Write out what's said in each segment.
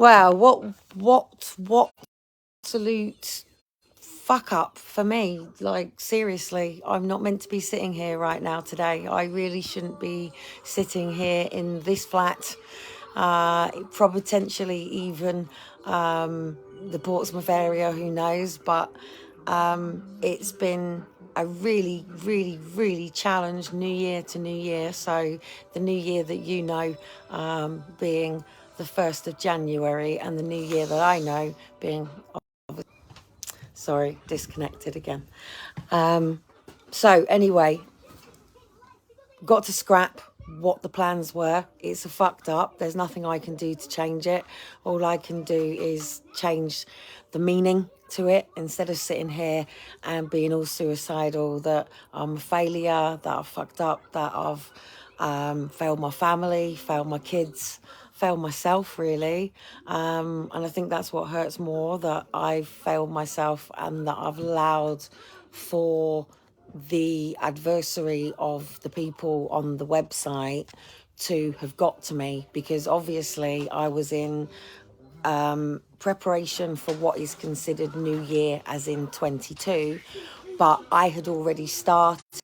Wow, what absolute fuck up for me. Like, seriously, I'm not meant to be sitting here right now today. I really shouldn't be sitting here in this flat, potentially even the Portsmouth area, who knows, but it's been a really, really, really challenged new year to new year. So the new year that you know being the 1st of January, and the new year that I know being, sorry, disconnected again. So anyway, got to scrap what the plans were. It's a fucked up. There's nothing I can do to change it. All I can do is change the meaning to it, instead of sitting here and being all suicidal that I'm a failure, that I've fucked up, that I've failed my family, failed my kids, failed myself, really. And I think that's what hurts more, that I've failed myself and that I've allowed for the adversary of the people on the website to have got to me, because obviously I was in preparation for what is considered New Year, as in 22, but I had already started to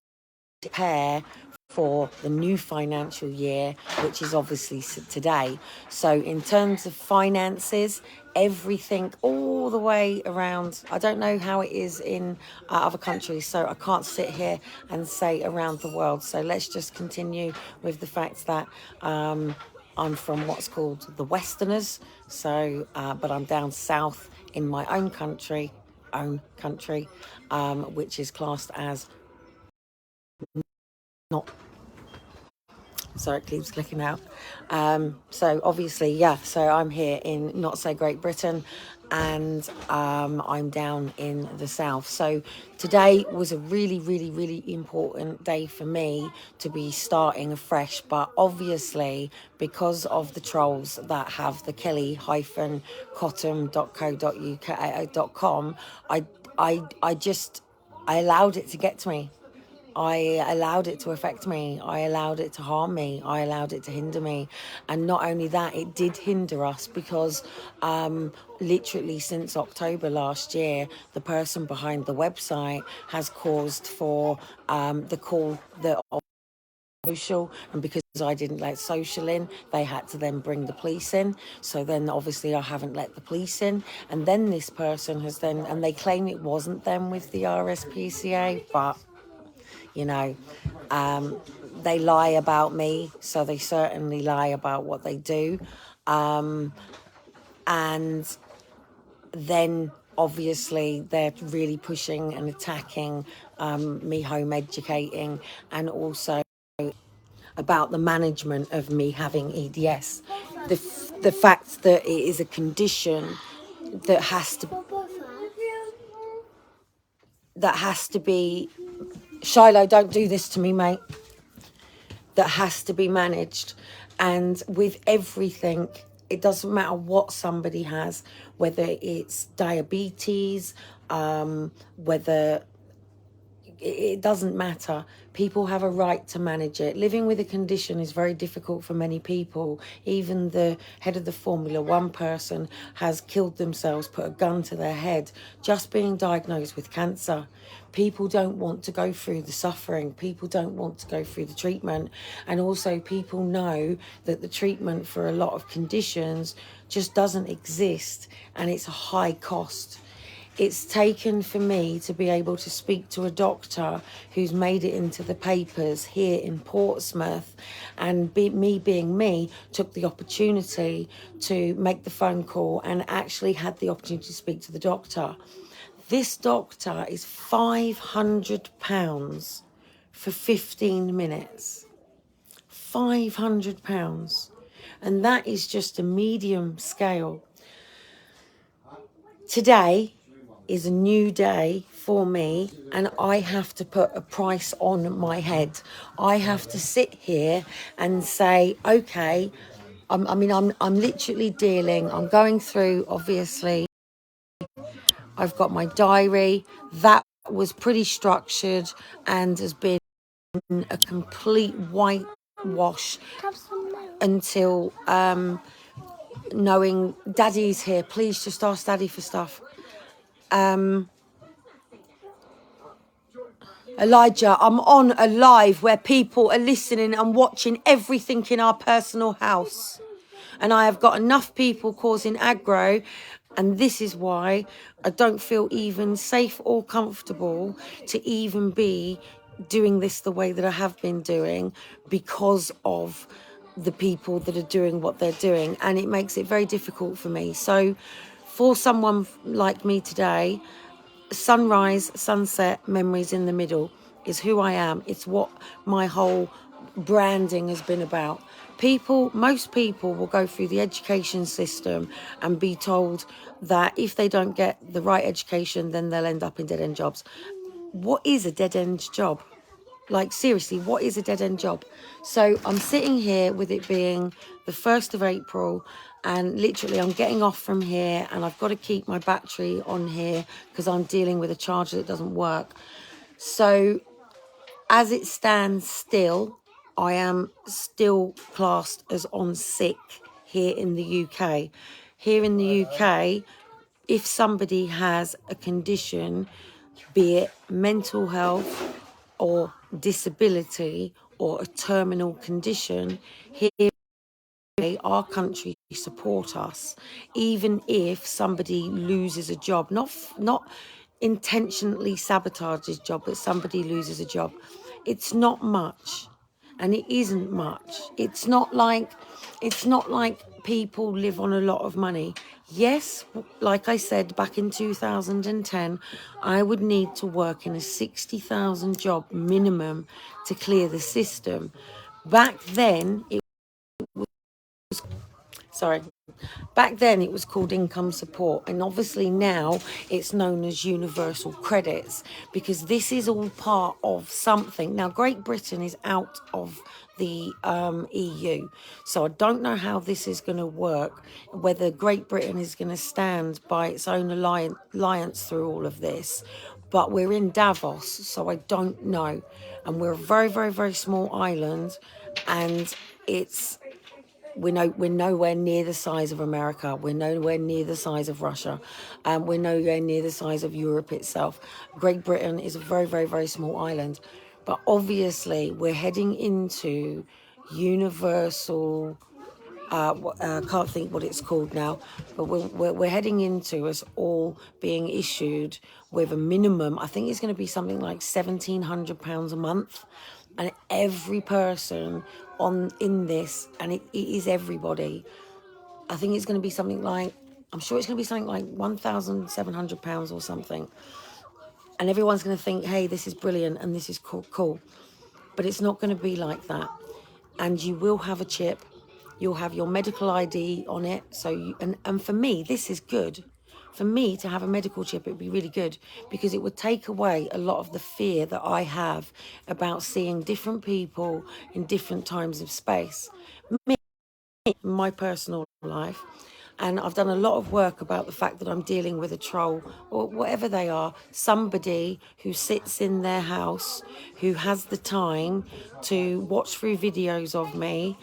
prepare for the new financial year, which is obviously today. So in terms of finances, everything all the way around, I don't know how it is in other countries, so I can't sit here and say around the world. So let's just continue with the fact that I'm from what's called the Westerners, so but I'm down south in my own country, which is classed as not. Sorry, it keeps clicking out. So obviously, yeah, so I'm here in not so Great Britain, and I'm down in the south. So today was a really, really, really important day for me to be starting afresh. But obviously, because of the trolls that have the kelly-cotton.co.uk.com, I allowed it to get to me. I allowed it to affect me. I allowed it to harm me. I allowed it to hinder me. And not only that, it did hinder us because literally since October last year, the person behind the website has caused for the call that social, and because I didn't let social in, they had to then bring the police in. So then obviously I haven't let the police in, and then this person has then, and they claim it wasn't them with the RSPCA, but you know, they lie about me, so they certainly lie about what they do. And then obviously they're really pushing and attacking me home educating, and also about the management of me having EDS. The fact that it is a condition that has to be, Shiloh, don't do this to me, mate, that has to be managed. And with everything, it doesn't matter what somebody has, whether it's diabetes, whether, it doesn't matter. People have a right to manage it. Living with a condition is very difficult for many people. Even the head of the Formula One person has killed themselves, put a gun to their head, just being diagnosed with cancer. People don't want to go through the suffering. People don't want to go through the treatment. And also people know that the treatment for a lot of conditions just doesn't exist, and it's a high cost. It's taken for me to be able to speak to a doctor who's made it into the papers here in Portsmouth, and me being me, took the opportunity to make the phone call and actually had the opportunity to speak to the doctor. This doctor is £500 for 15 minutes. £500. And that is just a medium scale. Today is a new day for me, and I have to put a price on my head. I have to sit here and say, okay, I'm literally dealing, I'm going through, obviously, I've got my diary that was pretty structured and has been a complete whitewash until knowing Daddy's here. Please just ask Daddy for stuff. Elijah, I'm on a live where people are listening and watching everything in our personal house. And I have got enough people causing aggro. And this is why I don't feel even safe or comfortable to even be doing this the way that I have been doing, because of the people that are doing what they're doing. And it makes it very difficult for me. So for someone like me today, sunrise, sunset, memories in the middle is who I am. It's what my whole branding has been about. Most people will go through the education system and be told that if they don't get the right education, then they'll end up in dead-end jobs. What is a dead-end job? Like, seriously, what is a dead-end job? So I'm sitting here with it being the 1st of April, and literally I'm getting off from here, and I've got to keep my battery on here because I'm dealing with a charger that doesn't work. So as it stands still, I am still classed as on sick here in the UK. Here in the UK, if somebody has a condition, be it mental health or disability or a terminal condition, here our country support us, even if somebody loses a job, not intentionally sabotages job, but somebody loses a job. It's not much, and it isn't much. It's not like people live on a lot of money. Yes, like I said, back in 2010, I would need to work in a 60,000 job minimum to clear the system. Back then, Back then it was called income support, and obviously now it's known as universal credits, because this is all part of something. Now, Great Britain is out of the EU, so I don't know how this is going to work, whether Great Britain is going to stand by its own alliance through all of this. But we're in Davos, so I don't know. And we're a very, very, very small island, and we're nowhere near the size of America. We're nowhere near the size of Russia. We're nowhere near the size of Europe itself. Great Britain is a very, very, very small island. But obviously, we're heading into universal, can't think what it's called now, but we're heading into us all being issued with a minimum, I think it's going to be something like £1,700 a month. And every person in this, and it is everybody, I think it's going to be something like, I'm sure it's going to be something like £1,700 or something. And everyone's going to think, hey, this is brilliant and this is cool. But it's not going to be like that. And you will have a chip. You'll have your medical ID on it. So and for me, this is good. For me to have a medical chip, it would be really good, because it would take away a lot of the fear that I have about seeing different people in different times of space. My personal life, and I've done a lot of work about the fact that I'm dealing with a troll, or whatever they are, somebody who sits in their house, who has the time to watch through videos of me,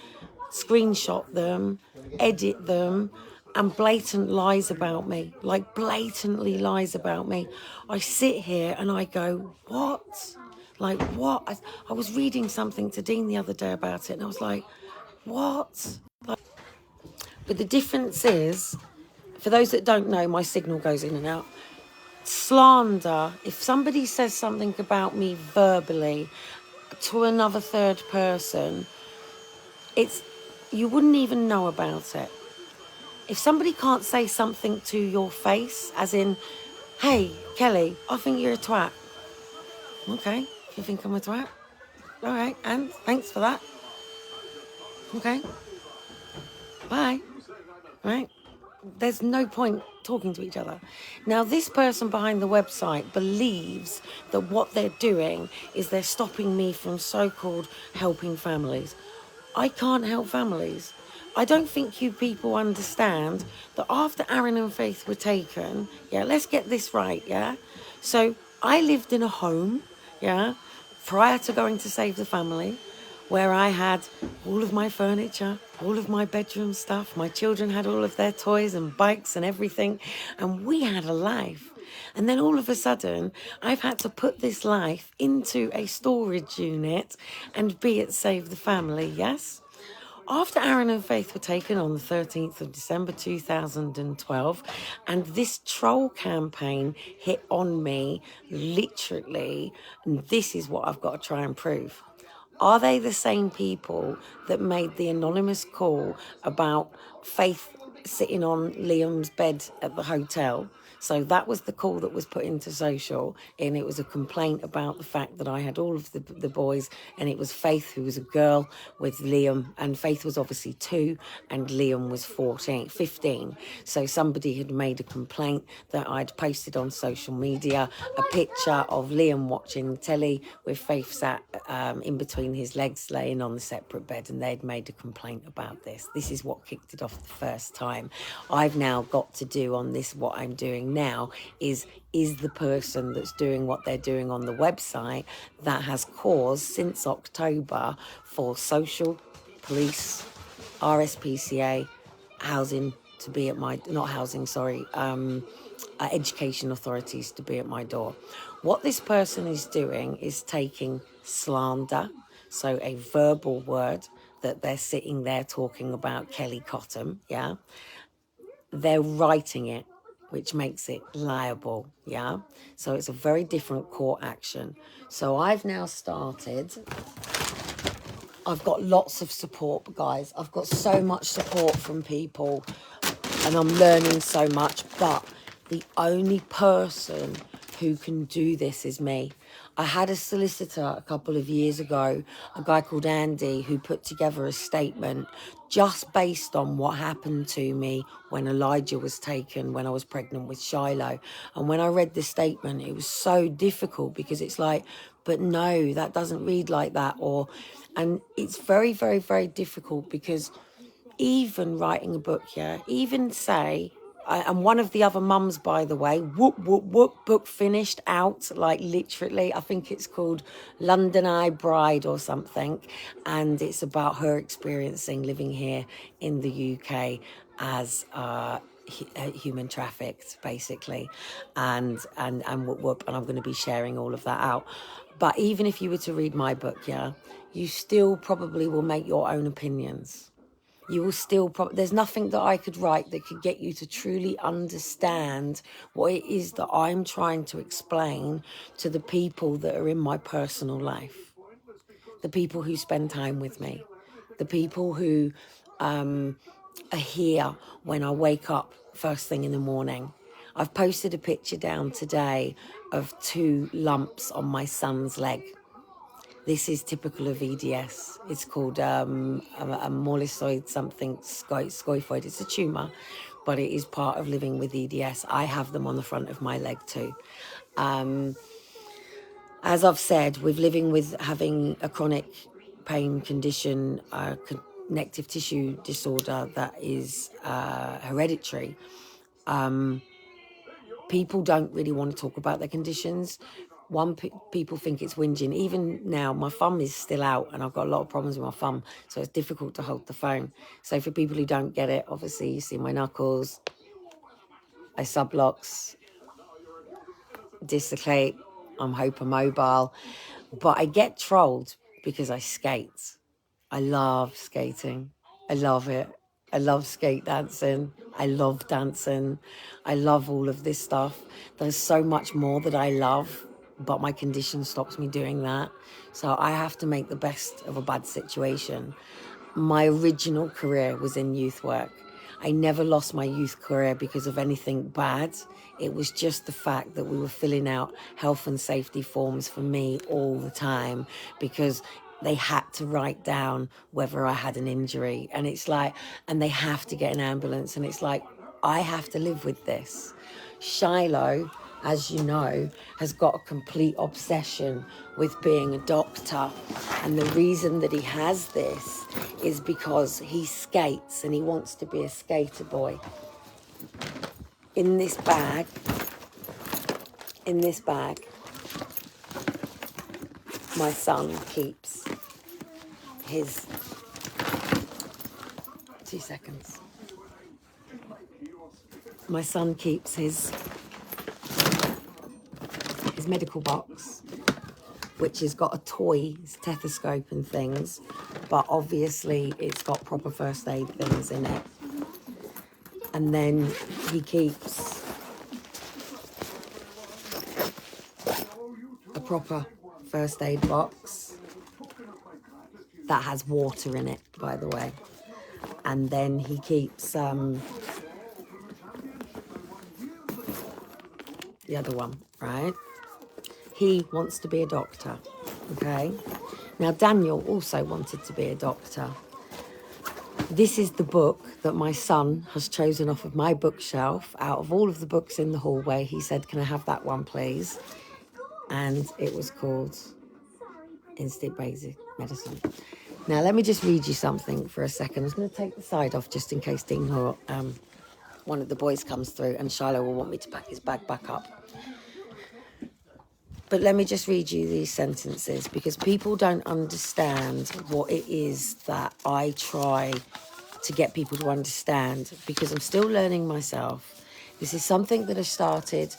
screenshot them, edit them, and blatant lies about me, like blatantly lies about me. I sit here and I go, what? Like, what? I was reading something to Dean the other day about it, and I was like, what? But the difference is, for those that don't know, my signal goes in and out. Slander, if somebody says something about me verbally to another third person, you wouldn't even know about it. If somebody can't say something to your face, as in, hey, Kelly, I think you're a twat. Okay, you think I'm a twat? All right, and thanks for that. Okay, bye. Right? There's no point talking to each other. Now, this person behind the website believes that what they're doing is they're stopping me from so-called helping families. I can't help families. I don't think you people understand that after Aaron and Faith were taken, let's get this right, So I lived in a home, prior to going to Save the Family. where I had all of my furniture, all of my bedroom stuff. My children had all of their toys and bikes and everything, and we had a life. And then all of a sudden, I've had to put this life into a storage unit and be it save the family, yes? After Aaron and Faith were taken on the 13th of December 2012, and this troll campaign hit on me, literally, and this is what I've got to try and prove. Are they the same people that made the anonymous call about Faith sitting on Liam's bed at the hotel? So that was the call that was put into social, and it was a complaint about the fact that I had all of the boys, and it was Faith, who was a girl, with Liam, and Faith was obviously 2 and Liam was 15. So somebody had made a complaint that I'd posted on social media a picture of Liam watching telly with Faith sat in between his legs laying on the separate bed, and they'd made a complaint about this. This is what kicked it off the first time. I've now got to do on this, what I'm doing now is the person that's doing what they're doing on the website that has caused since October for social, police, RSPCA, housing to be at my, not housing, sorry, education authorities to be at my door. What this person is doing is taking slander, so a verbal word that they're sitting there talking about Kellie Cotton, yeah? They're writing it, which makes it liable, yeah? So it's a very different court action. So I've now started, I've got lots of support, guys. I've got so much support from people, and I'm learning so much, but the only person who can do this is me. I had a solicitor a couple of years ago, a guy called Andy, who put together a statement just based on what happened to me when Elijah was taken, when I was pregnant with Shiloh. And when I read the statement, it was so difficult because it's like, but no, that doesn't read like that. And it's very, very, very difficult because even writing a book, yeah, even say, and one of the other mums, by the way, whoop, whoop, whoop, book finished, out, like literally, I think it's called London Eye Bride or something, and it's about her experiencing living here in the UK as human trafficked, basically, and whoop, whoop, and I'm going to be sharing all of that out. But even if you were to read my book, yeah, you still probably will make your own opinions. You will still there's nothing that I could write that could get you to truly understand what it is that I'm trying to explain to the people that are in my personal life, the people who spend time with me, the people who are here when I wake up first thing in the morning. I've posted a picture down today of 2 lumps on my son's leg. This is typical of EDS. It's called a molluscoid something scoifoid. It's a tumour, but it is part of living with EDS. I have them on the front of my leg too. As I've said, with living with having a chronic pain condition, connective tissue disorder that is hereditary, people don't really want to talk about their conditions. People think it's whinging. Even now, my thumb is still out and I've got a lot of problems with my thumb, so it's difficult to hold the phone. So for people who don't get it, obviously you see my knuckles, I sublocks, dislocate, I'm hypermobile, but I get trolled because I skate. I love skating. I love it. I love skate dancing. I love dancing. I love all of this stuff. There's so much more that I love, but my condition stops me doing that. So I have to make the best of a bad situation. My original career was in youth work. I never lost my youth career because of anything bad. It was just the fact that we were filling out health and safety forms for me all the time because they had to write down whether I had an injury. And it's like, and they have to get an ambulance. And it's like, I have to live with this. Shiloh, as you know, has got a complete obsession with being a doctor. And the reason that he has this is because he skates and he wants to be a skater boy. In this bag, my son keeps his... 2 seconds. My son keeps his medical box, which has got a toy stethoscope and things, but obviously it's got proper first aid things in it. And then he keeps a proper first aid box that has water in it, by the way. And then he keeps the other one, right? He wants to be a doctor, okay? Now, Daniel also wanted to be a doctor. This is the book that my son has chosen off of my bookshelf. Out of all of the books in the hallway, he said, can I have that one, please? And it was called Instant Basic Medicine. Now, let me just read you something for a second. I'm going to take the side off just in case Dean or one of the boys comes through, and Shiloh will want me to pack his bag back up. But let me just read you these sentences, because people don't understand what it is that I try to get people to understand, because I'm still learning myself. This is something that I started.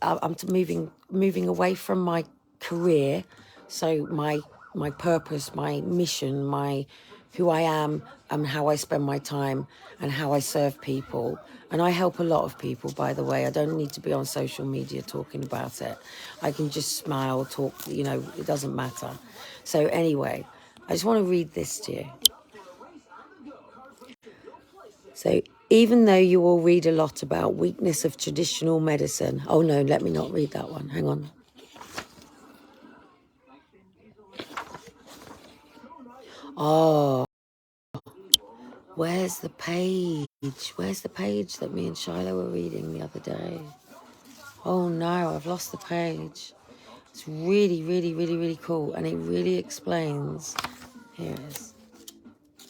I'm moving away from my career, so my purpose, my mission, who I am, and how I spend my time, and how I serve people. And I help a lot of people, by the way. I don't need to be on social media talking about it. I can just smile, talk, it doesn't matter. So anyway, I just want to read this to you. So even though you will read a lot about weakness of traditional medicine... Oh, no, let me not read that one. Hang on. Oh, where's the page? Where's the page that me and Shiloh were reading the other day? Oh, no, I've lost the page. It's really, really, really, really cool. And it really explains... Here it is.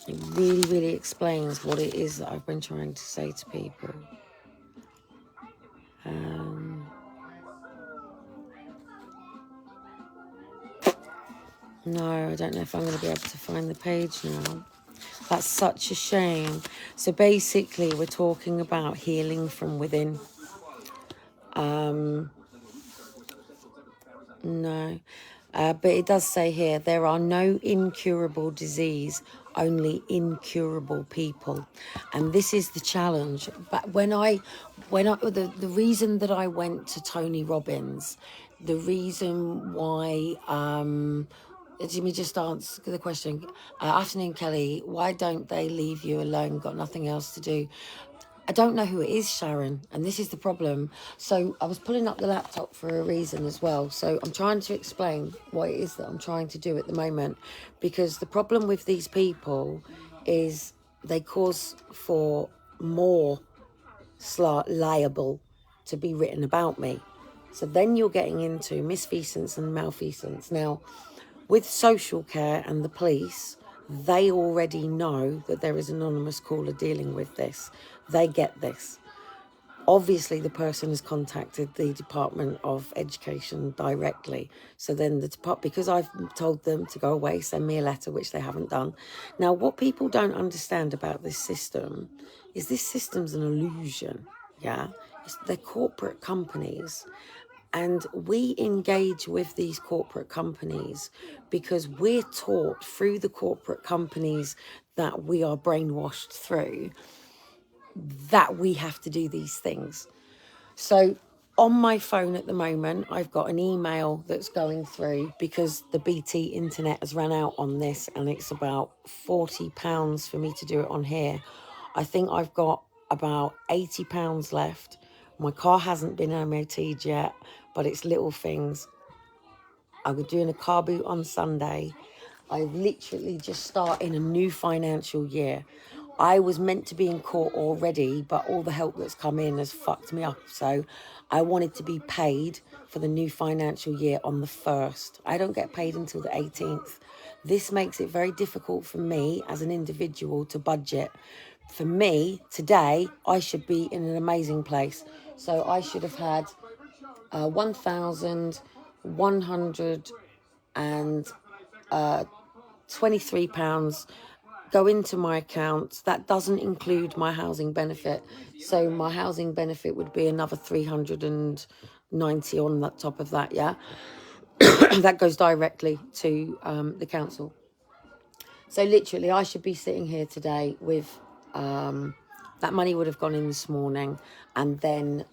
It really, really explains what it is that I've been trying to say to people. No, I don't know if I'm going to be able to find the page now. That's such a shame. So basically, we're talking about healing from within. No. But it does say here, there are no incurable disease, only incurable people. And this is the challenge. But the reason that I went to Tony Robbins, the reason why, let me just answer the question. Afternoon, Kelly, why don't they leave you alone? Got nothing else to do? I don't know who it is, Sharon, and this is the problem. So I was pulling up the laptop for a reason as well. So I'm trying to explain what it is that I'm trying to do at the moment, because the problem with these people is they cause for more liable to be written about me. So then you're getting into misfeasance and malfeasance. Now, with social care and the police, they already know that there is an anonymous caller dealing with this. They get this. Obviously, the person has contacted the Department of Education directly. So then because I've told them to go away, send me a letter, which they haven't done. Now, what people don't understand about this system is this system's an illusion, yeah? They're corporate companies. And we engage with these corporate companies because we're taught through the corporate companies that we are brainwashed through that we have to do these things. So on my phone at the moment, I've got an email that's going through because the BT internet has run out on this, and it's about £40 for me to do it on here. I think I've got about £80 left. My car hasn't been MOT'd yet, but it's little things. I was doing a car boot on Sunday. I've literally just started a new financial year. I was meant to be in court already, but all the help that's come in has fucked me up. So I wanted to be paid for the new financial year on the 1st. I don't get paid until the 18th. This makes it very difficult for me as an individual to budget. For me, today, I should be in an amazing place. So I should have had 1,100 and £23 go into my account. That doesn't include my housing benefit. So my housing benefit would be another 390 on the top of that, yeah? That goes directly to the council. So literally, I should be sitting here today with that money would have gone in this morning, and then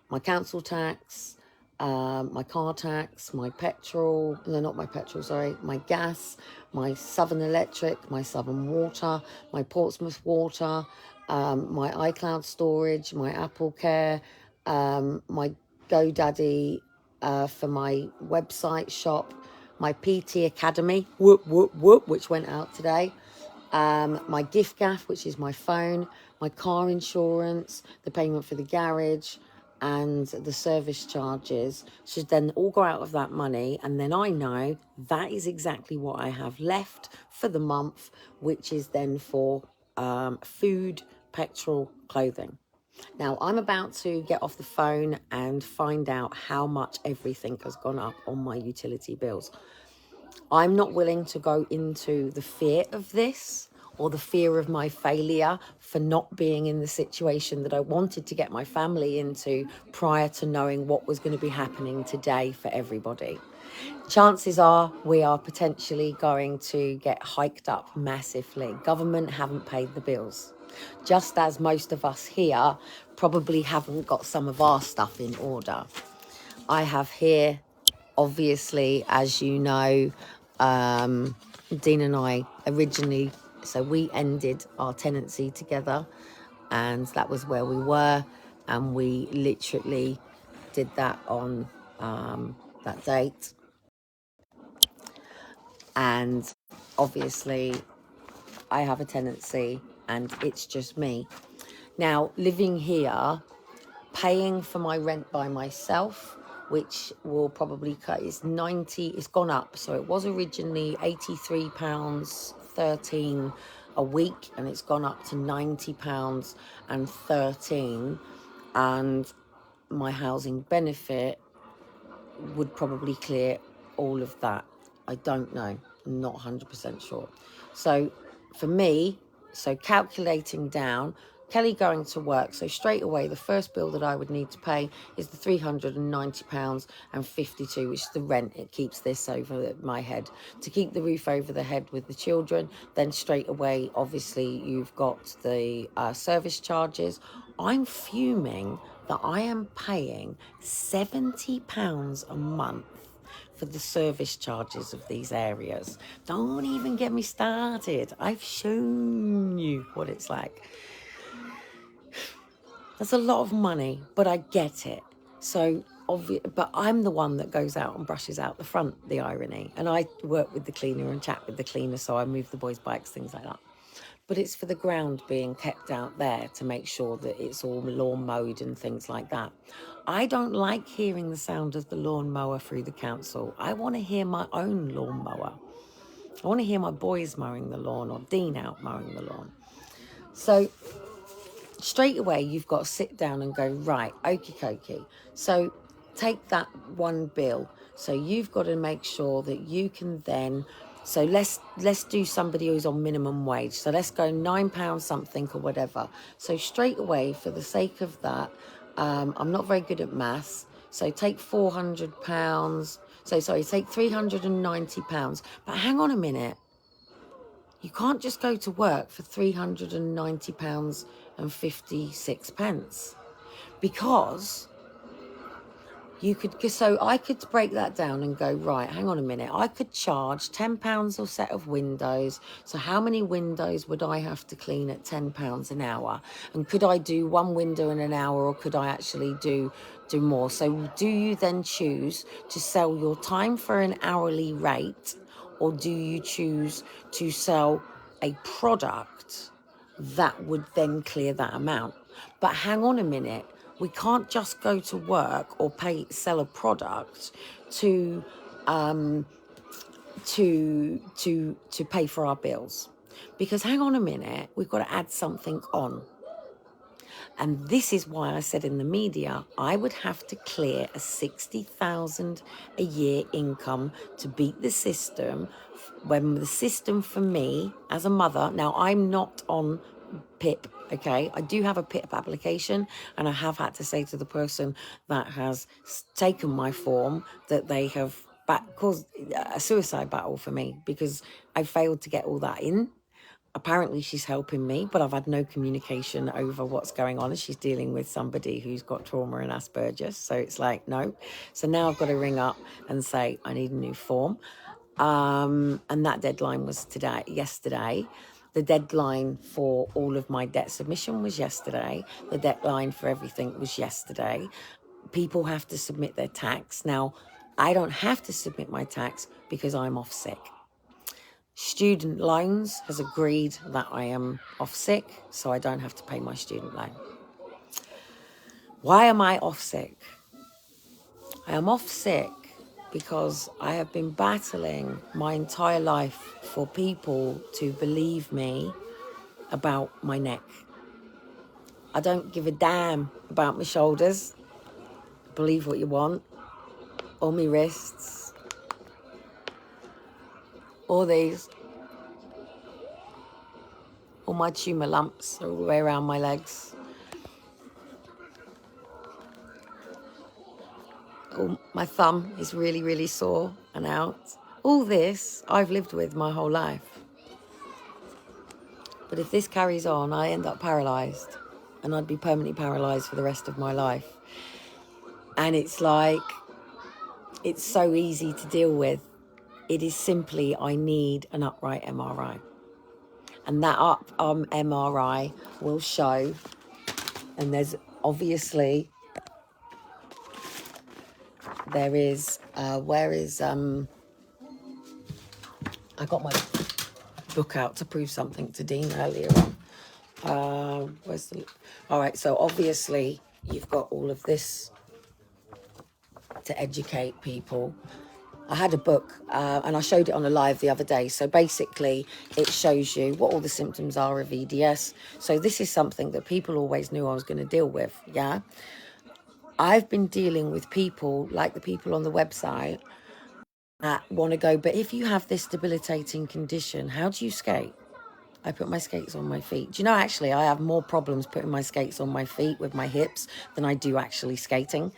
my council tax, my car tax, my petrol, no, not my petrol, sorry, my gas, my Southern Electric, my Southern Water, my Portsmouth Water, my iCloud storage, my Apple Care, my GoDaddy for my website shop, my PT Academy, whoop, whoop, whoop, which went out today, my gift gaff, which is my phone, my car insurance, the payment for the garage, and the service charges should then all go out of that money. And then I know that is exactly what I have left for the month, which is then for food, petrol, clothing. Now, I'm about to get off the phone and find out how much everything has gone up on my utility bills. I'm not willing to go into the fear of this or the fear of my failure for not being in the situation that I wanted to get my family into prior to knowing what was going to be happening today for everybody. Chances are we are potentially going to get hiked up massively. Government haven't paid the bills. Just as most of us here probably haven't got some of our stuff in order. I have here, obviously, as you know, Dean and I originally, so we ended our tenancy together, and that was where we were, and we literally did that on that date. And obviously I have a tenancy and it's just me. Now, living here, paying for my rent by myself, which will probably cut, it's 90, it's gone up. So it was originally £83.13 a week, and it's gone up to £90.13. And my housing benefit would probably clear all of that. I don't know, I'm not 100% sure. So for me, so calculating down, Kelly going to work, so straight away the first bill that I would need to pay is the £390.52, which is the rent. It keeps this over my head to keep the roof over the head with the children. Then straight away, obviously, you've got the service charges. I'm fuming that I am paying £70 a month for the service charges of these areas. Don't even get me started. I've shown you what it's like. That's a lot of money, but I get it. So but I'm the one that goes out and brushes out the front, the irony. And I work with the cleaner and chat with the cleaner, so I move the boys' bikes, things like that. But it's for the ground being kept out there to make sure that it's all lawn mowed and things like that. I don't like hearing the sound of the lawn mower through the council. I want to hear my own lawn mower. I want to hear my boys mowing the lawn or Dean out mowing the lawn. So straight away, you've got to sit down and go, right, okie dokie. So take that one bill. So you've got to make sure that you can then, so let's do somebody who's on minimum wage. So let's go £9 something or whatever. So straight away, for the sake of that, I'm not very good at maths. So take £400. So sorry, take £390. But hang on a minute. You can't just go to work for £390.56 because you could, so I could break that down and go, right, hang on a minute, I could charge £10 a set of windows. So how many windows would I have to clean at £10 an hour? And could I do one window in an hour, or could I actually do more? So do you then choose to sell your time for an hourly rate, or do you choose to sell a product that would then clear that amount? But hang on a minute, we can't just go to work or sell a product to pay for our bills, because hang on a minute, we've got to add something on. And this is why I said in the media, I would have to clear a 60,000 a year income to beat the system, when the system for me as a mother, now I'm not on PIP, okay? I do have a PIP application, and I have had to say to the person that has taken my form that they have caused a suicide battle for me, because I failed to get all that in. Apparently she's helping me, but I've had no communication over what's going on, and she's dealing with somebody who's got trauma and Asperger's. So it's like, no. So now I've got to ring up and say, I need a new form. And that deadline was yesterday. The deadline for all of my debt submission was yesterday. The deadline for everything was yesterday. People have to submit their tax. Now, I don't have to submit my tax because I'm off sick. Student Loans has agreed that I am off sick, so I don't have to pay my student loan. Why am I off sick? I am off sick because I have been battling my entire life for people to believe me about my neck. I don't give a damn about my shoulders, believe what you want, or my wrists, or these, or my tumour lumps all the way around my legs. Oh, my thumb is really, really sore and out. All this I've lived with my whole life. But if this carries on, I end up paralysed, and I'd be permanently paralysed for the rest of my life. And it's like, it's so easy to deal with. It is simply, I need an upright MRI. And that MRI will show, and there's obviously, there is, I got my book out to prove something to Dean earlier on. All right, so obviously you've got all of this to educate people. I had a book and I showed it on a live the other day. So basically it shows you what all the symptoms are of EDS. So this is something that people always knew I was going to deal with, yeah? I've been dealing with people like the people on the website that want to go, but if you have this debilitating condition, how do you skate? I put my skates on my feet. Do you know, actually, I have more problems putting my skates on my feet with my hips than I do actually skating.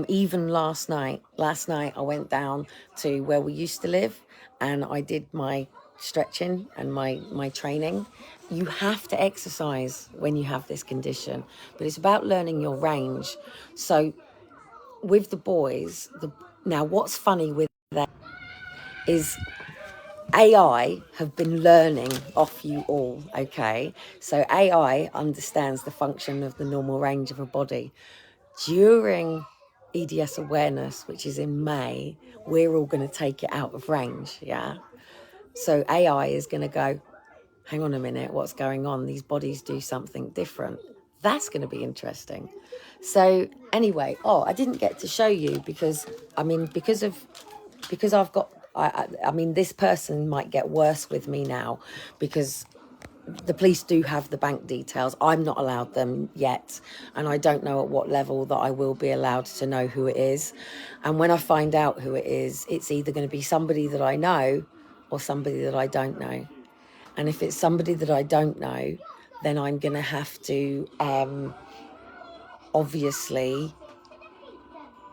Even last night I went down to where we used to live and I did my stretching and my training. You have to exercise when you have this condition, but it's about learning your range. So with the boys, now what's funny with that is AI have been learning off you all, okay? So AI understands the function of the normal range of a body. During EDS awareness, which is in May, we're all going to take it out of range, yeah? So AI is going to go, hang on a minute, what's going on? These bodies do something different. That's going to be interesting. So anyway, I didn't get to show you because I've got, I mean, this person might get worse with me now because the police do have the bank details. I'm not allowed them yet. And I don't know at what level that I will be allowed to know who it is. And when I find out who it is, it's either going to be somebody that I know or somebody that I don't know. And if it's somebody that I don't know, then I'm going to have to obviously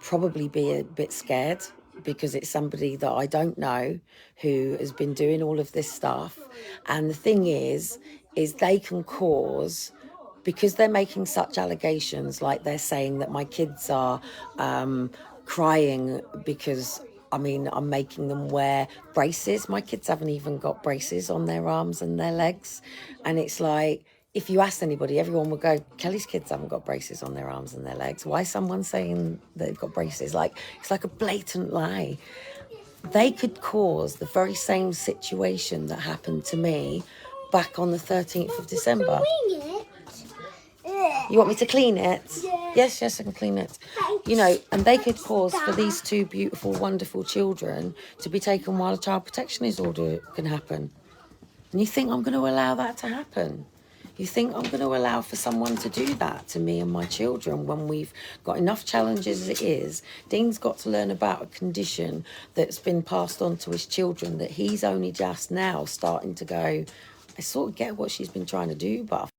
probably be a bit scared because it's somebody that I don't know who has been doing all of this stuff. And the thing is they can cause, because they're making such allegations, like they're saying that my kids are crying because, I mean, I'm making them wear braces. My kids haven't even got braces on their arms and their legs. And it's like, if you asked anybody, everyone would go, Kelly's kids haven't got braces on their arms and their legs. Why is someone saying they've got braces? Like, it's like a blatant lie. They could cause the very same situation that happened to me back on the 13th of December. You want me to clean it? Yeah. Yes, I can clean it. Thanks. You know, and they could cause for these two beautiful, wonderful children to be taken while a child protection order can happen. And you think I'm going to allow that to happen? You think I'm going to allow for someone to do that to me and my children when we've got enough challenges as it is? Dean's got to learn about a condition that's been passed on to his children that he's only just now starting to go, I sort of get what she's been trying to do, but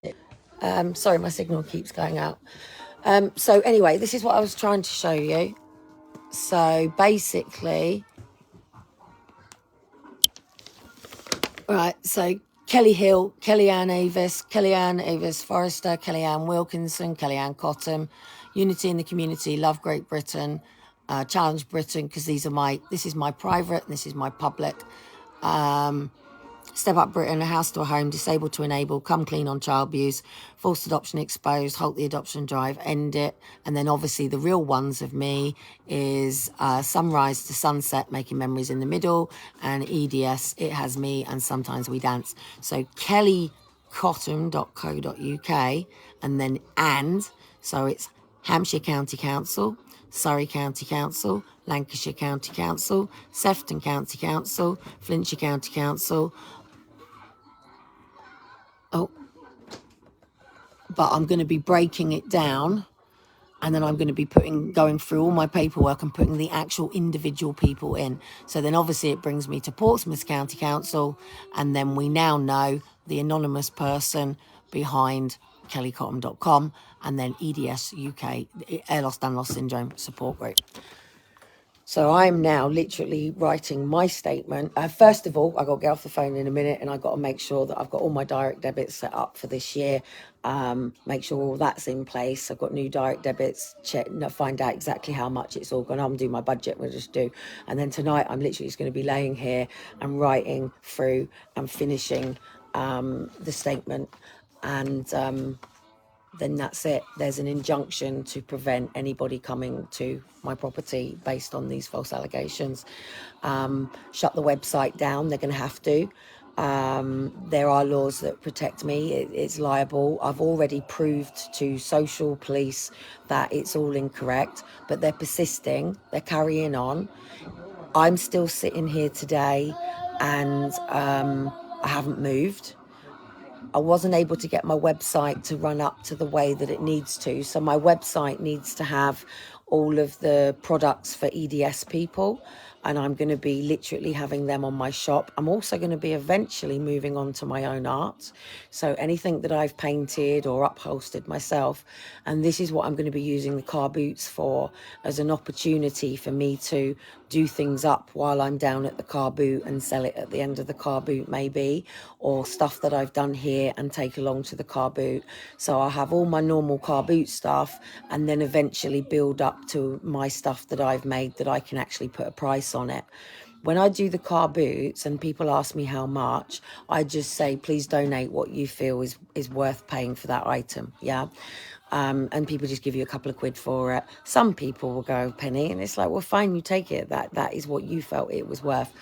sorry, my signal keeps going out. So anyway, this is what I was trying to show you. So basically, right, so Kelly Hill, Kellyanne Avis Forrester, Kellyanne Wilkinson, Kellyanne Cottam, Unity in the Community, Love Great Britain, Challenge Britain, because this is my private and this is my public. Step Up Britain, A House to a Home, Disabled to Enable, Come Clean on Child Abuse, Forced Adoption Exposed, Halt the Adoption Drive, End It. And then obviously the real ones of me is Sunrise to Sunset, Making Memories in the Middle, and EDS, It Has Me, and Sometimes We Dance. So kellycottam.co.uk, and then so it's Hampshire County Council, Surrey County Council, Lancashire County Council, Sefton County Council, Flintshire County Council. But I'm going to be breaking it down, and then I'm going to be going through all my paperwork and putting the actual individual people in. So then obviously it brings me to Portsmouth County Council, and then we now know the anonymous person behind kellycottam.com, and then EDS UK, Air Loss Dan Loss Syndrome Support Group. So I'm now literally writing my statement. First of all, I've got to get off the phone in a minute, and I've got to make sure that I've got all my direct debits set up for this year. Make sure all that's in place. I've got new direct debits, find out exactly how much it's all gone. I'm doing my budget, we'll just do. And then tonight, I'm literally just going to be laying here and writing through and finishing the statement. And then that's it. There's an injunction to prevent anybody coming to my property based on these false allegations. Shut the website down. They're going to have to. There are laws that protect me. It's liable. I've already proved to social police that it's all incorrect, but they're persisting. They're carrying on. I'm still sitting here today, and I haven't moved. I wasn't able to get my website to run up to the way that it needs to. So my website needs to have all of the products for EDS people, and I'm going to be literally having them on my shop. I'm also going to be eventually moving on to my own art. So anything that I've painted or upholstered myself, and this is what I'm going to be using the car boots for, as an opportunity for me to do things up while I'm down at the car boot and sell it at the end of the car boot maybe, or stuff that I've done here and take along to the car boot. So I'll have all my normal car boot stuff, and then eventually build up to my stuff that I've made that I can actually put a price on it. When I do the car boots and people ask me how much, I just say, please donate what you feel is worth paying for that item. Yeah. And people just give you a couple of quid for it. Some people will go penny, and it's like, well, fine, you take it. That is what you felt it was worth.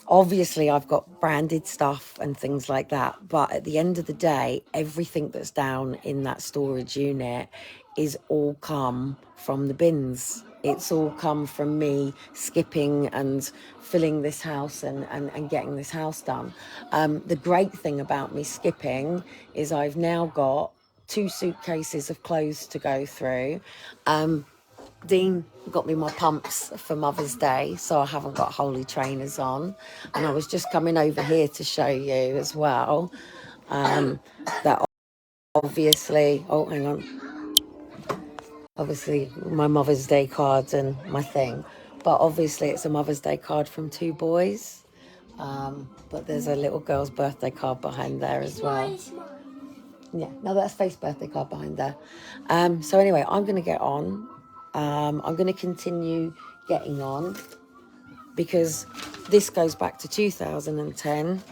Obviously, I've got branded stuff and things like that. But at the end of the day, everything that's down in that storage unit is all come from the bins. It's all come from me skipping and filling this house and getting this house done. The great thing about me skipping is I've now got 2 suitcases of clothes to go through. Dean got me my pumps for Mother's Day, so I haven't got holy trainers on. And I was just coming over here to show you as well that obviously, obviously my Mother's Day cards and my thing, but obviously it's a Mother's Day card from 2 boys. But there's a little girl's birthday card behind there as well. Yeah, no, that's Faith's birthday card behind there. So anyway, I'm going to get on. I'm going to continue getting on, because this goes back to 2010.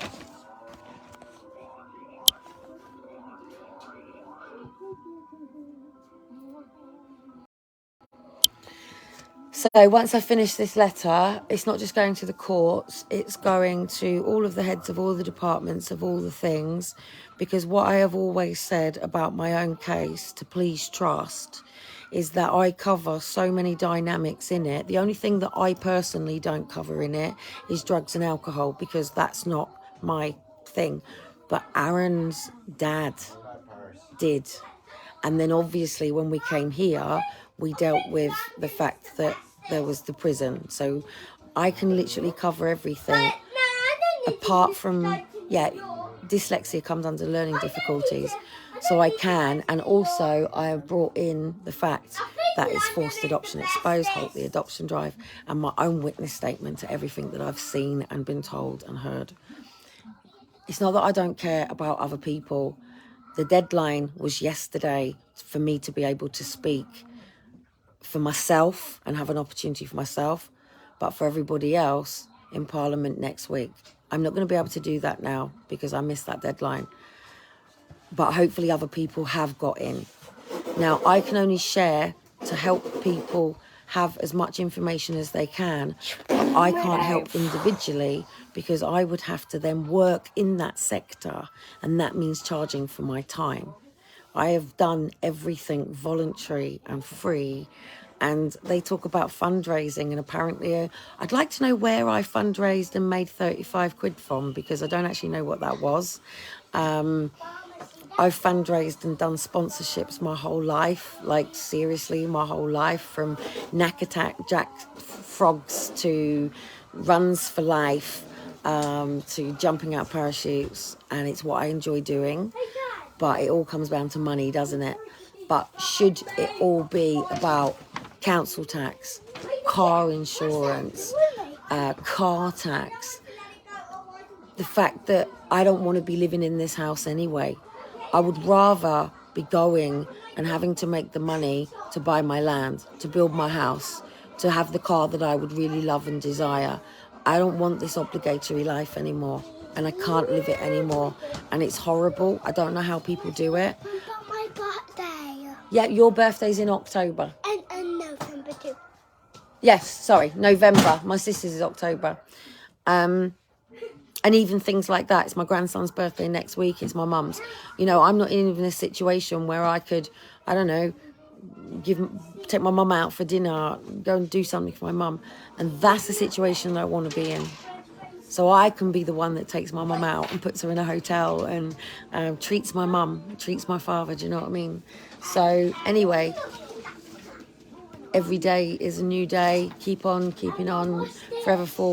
So once I finish this letter, it's not just going to the courts, it's going to all of the heads of all the departments of all the things, because what I have always said about my own case, to please trust, is that I cover so many dynamics in it. The only thing that I personally don't cover in it is drugs and alcohol, because that's not my thing. But Aaron's dad did. And then obviously when we came here, we dealt with the fact that there was the prison. So I can literally cover everything apart from, dyslexia comes under learning difficulties. So I can, and also I have brought in the fact that it's forced adoption exposed, halt the adoption drive, and my own witness statement to everything that I've seen and been told and heard. It's not that I don't care about other people. The deadline was yesterday for me to be able to speak for myself and have an opportunity for myself, but for everybody else in Parliament next week. I'm not going to be able to do that now because I missed that deadline. But hopefully other people have got in. Now, I can only share to help people have as much information as they can. But I can't help individually because I would have to then work in that sector, and that means charging for my time. I have done everything voluntary and free, and they talk about fundraising, and apparently I'd like to know where I fundraised and made 35 quid from, because I don't actually know what that was. I've fundraised and done sponsorships my whole life, like seriously my whole life, from Knack Attack Jack Frogs to Runs for Life, to jumping out parachutes, and it's what I enjoy doing. But it all comes down to money, doesn't it? But should it all be about council tax, car insurance, car tax, the fact that I don't want to be living in this house anyway. I would rather be going and having to make the money to buy my land, to build my house, to have the car that I would really love and desire. I don't want this obligatory life anymore, and I can't live it anymore. And it's horrible. I don't know how people do it. But my birthday. Yeah, your birthday's in October. And November too. Yes, sorry, November. My sister's is October. And even things like that. It's my grandson's birthday next week. It's my mum's. You know, I'm not in a situation where I could, I don't know, take my mum out for dinner, go and do something for my mum. And that's the situation that I want to be in. So I can be the one that takes my mum out and puts her in a hotel and treats my mum, treats my father. Do you know what I mean? So anyway, every day is a new day. Keep on keeping on, forever forward.